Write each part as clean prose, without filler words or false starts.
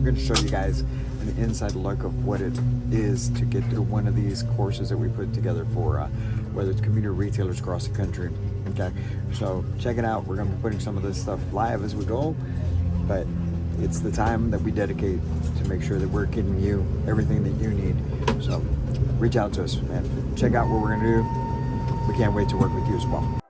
going to show you guys an inside look of what it is to get through one of these courses that we put together for whether it's community retailers across the country. Okay, so check it out. We're going to be putting some of this stuff live as we go, but it's the time that we dedicate to make sure that we're getting you everything that you need. So reach out to us, man. Check out what we're going to do. We can't wait to work with you as well.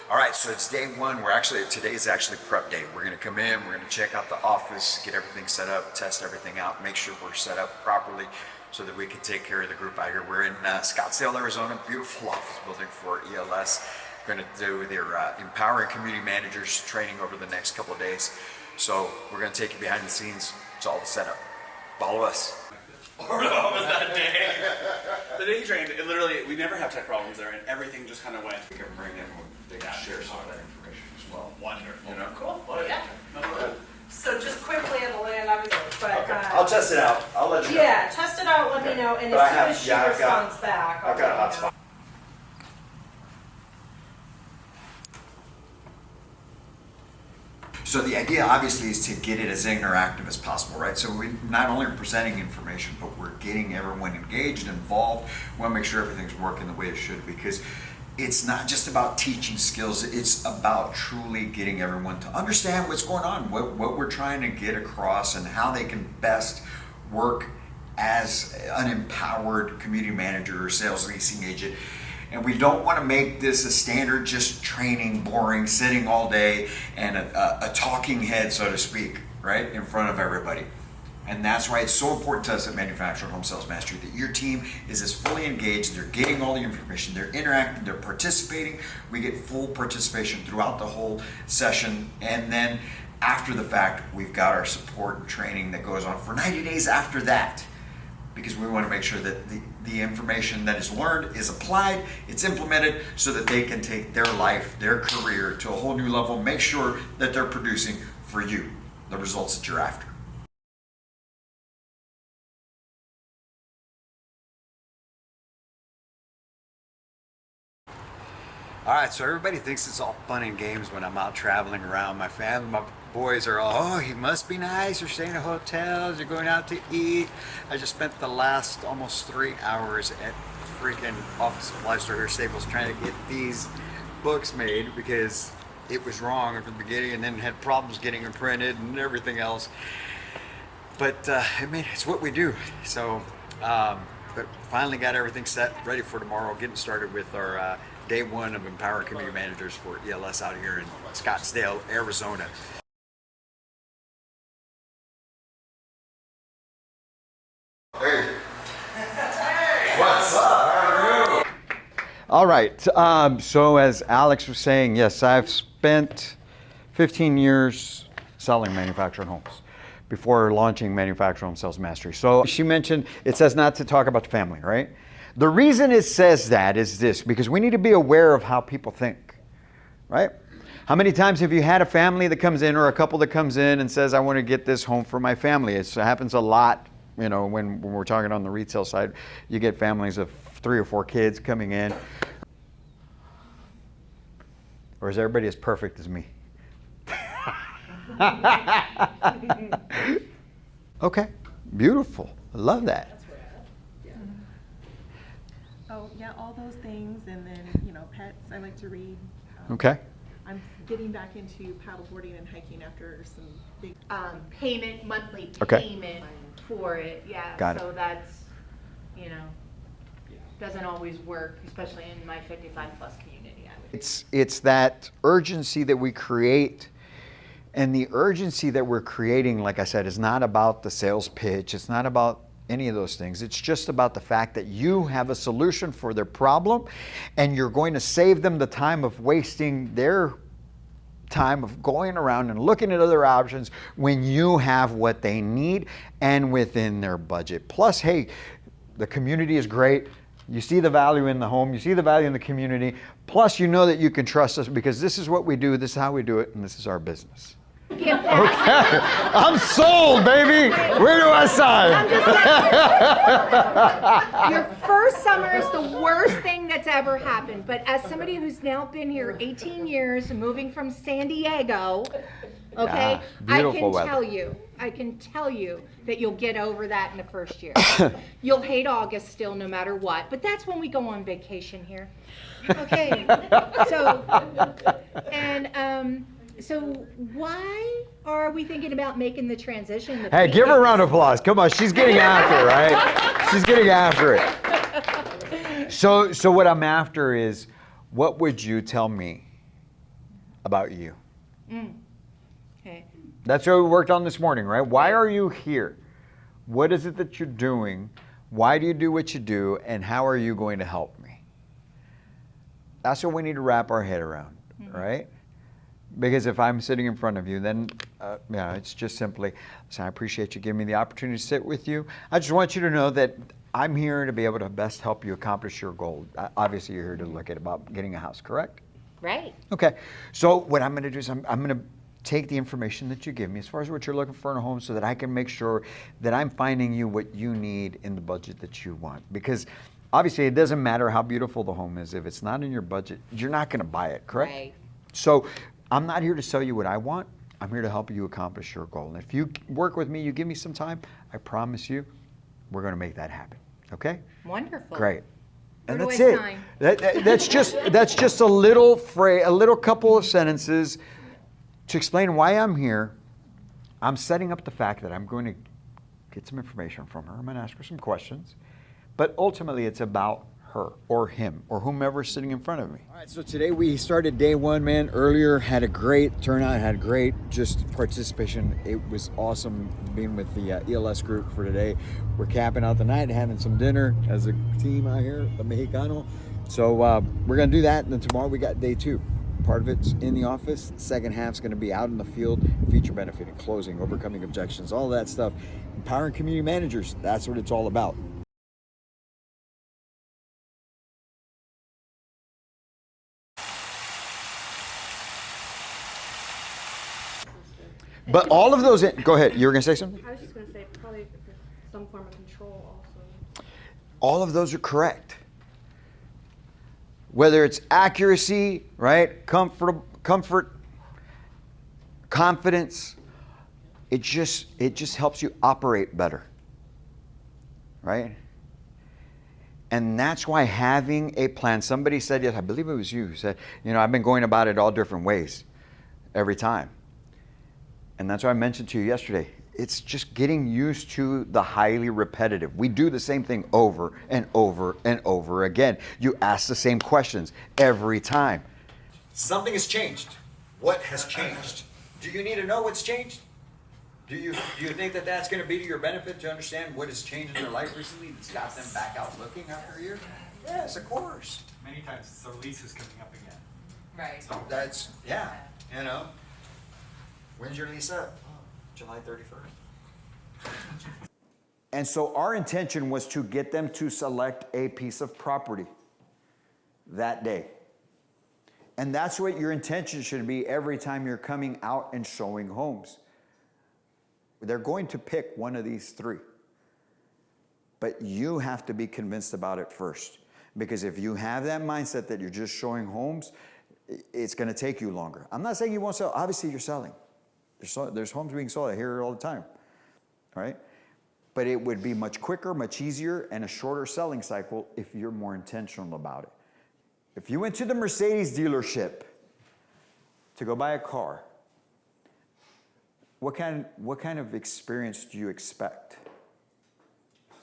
All right, so it's day one. Today is actually prep day. We're gonna come in, we're gonna check out the office, get everything set up, test everything out, make sure we're set up properly so that we can take care of the group out here. We're in Scottsdale, Arizona, beautiful office building for ELS. We're gonna do their Empowering Community Managers training over the next couple of days. So we're gonna take you behind the scenes. It's all the setup. Follow us. What was that day? The day you trained, it literally, we never have tech problems there, and everything just kind of went. We can bring in, they can share some of that information as well. Wonderful. You know? Cool. Well, Yeah. no, So just quickly at the land, obviously, but I'll test it out. I'll let you know. yeah, test it out. Let me know, and But I as soon have- as she yeah, I've got- responds back, I've got a let me hotspot. know. So the idea obviously is to get it as interactive as possible, right? So we not only are presenting information, but we're getting everyone engaged, involved. We want to make sure everything's working the way it should, because it's not just about teaching skills, it's about truly getting everyone to understand what's going on, what we're trying to get across, and how they can best work as an empowered community manager or sales leasing agent. And we don't want to make this a standard just training, boring, sitting all day, and a talking head, so to speak, right, in front of everybody. And that's why it's so important to us at Manufactured Home Sales Mastery that your team is as fully engaged, they're getting all the information, they're interacting, they're participating. We get full participation throughout the whole session. And then after the fact, we've got our support and training that goes on for 90 days after that, because we want to make sure that the information that is learned is applied, it's implemented, so that they can take their life, their career to a whole new level, make sure that they're producing for you the results that you're after. All right, so everybody thinks it's all fun and games when I'm out traveling around. My family, my boys are all, oh, he must be nice. You're staying in hotels, you're going out to eat. I just spent the last almost 3 hours at freaking office supply store here, Staples, trying to get these books made because it was wrong from the beginning, and then had problems getting them printed and everything else. But I mean, it's what we do. So, but finally got everything set, ready for tomorrow, getting started with our day one of Empower Community Managers for ELS out here in Scottsdale, Arizona. Hey. What's up? How are you? All right, so as Alex was saying, yes, I've spent 15 years selling manufactured homes before launching Manufactured Home Sales Mastery. So she mentioned it says not to talk about the family, right? The reason it says that is this, because we need to be aware of how people think, right? How many times have you had a family that comes in, or a couple that comes in and says, I want to get this home for my family? It happens a lot, you know, when we're talking on the retail side. You get families of 3 or 4 kids coming in. Or is everybody as perfect as me? Okay, beautiful. I love that. Oh, yeah, all those things, and then, you know, pets, I like to read. Okay. I'm getting back into paddleboarding and hiking after some big. Monthly Okay. payment for it, yeah. Got it. So that's, you know, doesn't always work, especially in my 55+ community, I would. It's that urgency that we create, and the urgency that we're creating, like I said, is not about the sales pitch. It's not about any of those things. It's just about the fact that you have a solution for their problem, and you're going to save them the time of wasting their time of going around and looking at other options when you have what they need and within their budget. Plus, hey, the community is great. You see the value in the home, you see the value in the community. Plus, you know that you can trust us because this is what we do, this is how we do it, and this is our business. Okay, I'm sold, baby. Where do I sign? Your first summer is the worst thing that's ever happened, but as somebody who's now been here 18 years and moving from San Diego, okay, beautiful weather. I can tell you that you'll get over that in the first year. You'll hate August still no matter what, but that's when we go on vacation here. Okay, so why are we thinking about making the transition? Hey, give her a round of applause. Come on, she's getting after it, right? She's getting after it. So what I'm after is, what would you tell me about you? Okay. That's what we worked on this morning, right? Why are you here? What is it that you're doing? Why do you do what you do? And how are you going to help me? That's what we need to wrap our head around, right? Because if I'm sitting in front of you, then it's just simply, listen, I appreciate you giving me the opportunity to sit with you. I just want you to know that I'm here to be able to best help you accomplish your goal. Obviously, you're here to look at about getting a house, correct? Right. Okay. So what I'm going to do is I'm going to take the information that you give me as far as what you're looking for in a home so that I can make sure that I'm finding you what you need in the budget that you want. Because obviously, it doesn't matter how beautiful the home is. If it's not in your budget, you're not going to buy it, correct? Right. So I'm not here to sell you what I want. I'm here to help you accomplish your goal. And if you work with me, you give me some time, I promise you, we're going to make that happen. Okay? Wonderful. Great. And Where that's do I it. sign? That's just a little phrase, a little couple of sentences to explain why I'm here. I'm setting up the fact that I'm going to get some information from her. I'm going to ask her some questions. But ultimately, it's about her or him or whomever's sitting in front of me. All right, so today we started day one, man. Earlier, had a great turnout, had great just participation. It was awesome being with the ELS group for today. We're capping out the night, having some dinner as a team out here, the Mexicano. So we're gonna do that, and then tomorrow we got day two. Part of it's in the office. Second half's gonna be out in the field, feature benefiting, closing, overcoming objections, all that stuff. Empowering community managers, that's what it's all about. But all of those, go ahead, you were going to say something? I was just going to say probably some form of control also. All of those are correct. Whether it's accuracy, right, comfort, confidence, it just helps you operate better, right? And that's why having a plan, somebody said, yes, I believe it was you who said, I've been going about it all different ways every time. And that's what I mentioned to you yesterday. It's just getting used to the highly repetitive. We do the same thing over and over and over again. You ask the same questions every time. Something has changed. What has changed? Do you need to know what's changed? Do you think that that's going to be to your benefit to understand what has changed in their life recently that's got them back out looking after a year? Yes, of course. Many times it's the lease is coming up again. Right. So That's, When's your lease up? July 31st. And so our intention was to get them to select a piece of property that day. And that's what your intention should be every time you're coming out and showing homes. They're going to pick one of these three. But you have to be convinced about it first. Because if you have that mindset that you're just showing homes, it's going to take you longer. I'm not saying you won't sell. Obviously, you're selling. There's homes being sold. I hear it all the time, right? But it would be much quicker, much easier, and a shorter selling cycle if you're more intentional about it. If you went to the Mercedes dealership to go buy a car, what kind of experience do you expect?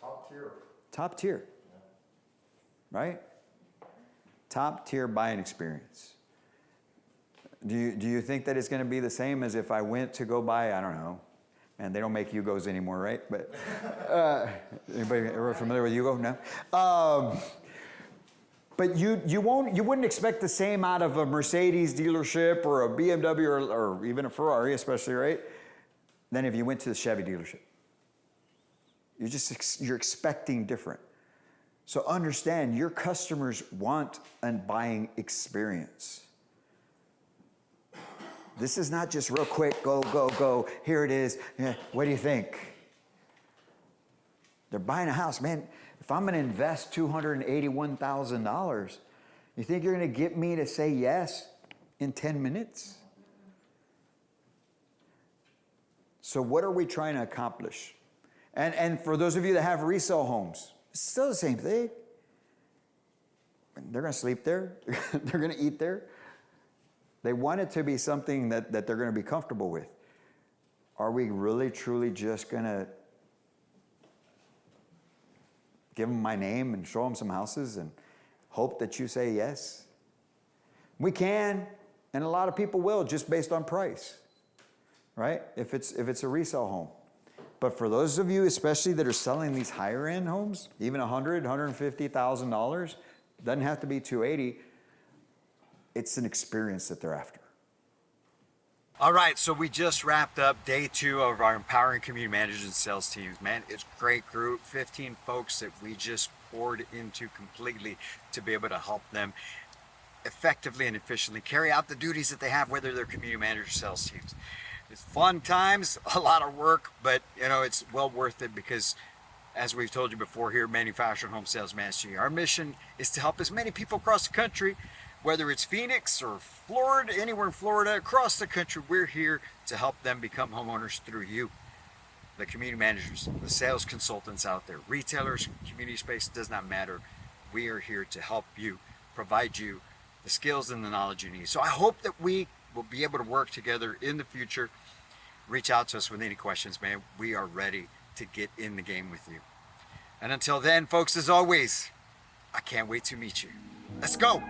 Top tier. Top tier. Right? Top tier buying experience. Do you think that it's going to be the same as if I went to go buy, I don't know, and they don't make Yugos anymore, right? But anybody ever familiar with Yugo? No. But you wouldn't expect the same out of a Mercedes dealership or a BMW or even a Ferrari, especially, right? Than if you went to the Chevy dealership. You're expecting different. So understand, your customers want a buying experience. This is not just real quick, go, go, go, here it is. Yeah, what do you think? They're buying a house. Man, if I'm going to invest $281,000, you think you're going to get me to say yes in 10 minutes? So what are we trying to accomplish? And for those of you that have resale homes, it's still the same thing. They're going to sleep there. They're going to eat there. They want it to be something that they're going to be comfortable with. Are we really, truly just going to give them my name and show them some houses and hope that you say yes? We can, and a lot of people will, just based on price, right? If it's a resale home. But for those of you, especially that are selling these higher end homes, even $100,000, $150,000, doesn't have to be $280,000. It's an experience that they're after. All right, so we just wrapped up day 2 of our Empowering Community Managers and Sales Teams. Man, it's a great group, 15 folks that we just poured into completely to be able to help them effectively and efficiently carry out the duties that they have, whether they're community managers or sales teams. It's fun times, a lot of work, but it's well worth it because, as we've told you before here at Manufactured Home Sales Mastery, our mission is to help as many people across the country, whether it's Phoenix or Florida, anywhere in Florida, across the country. We're here to help them become homeowners through you. The community managers, the sales consultants out there, retailers, community space, does not matter. We are here to help you, provide you the skills and the knowledge you need. So I hope that we will be able to work together in the future. Reach out to us with any questions, man. We are ready to get in the game with you. And until then, folks, as always, I can't wait to meet you. Let's go.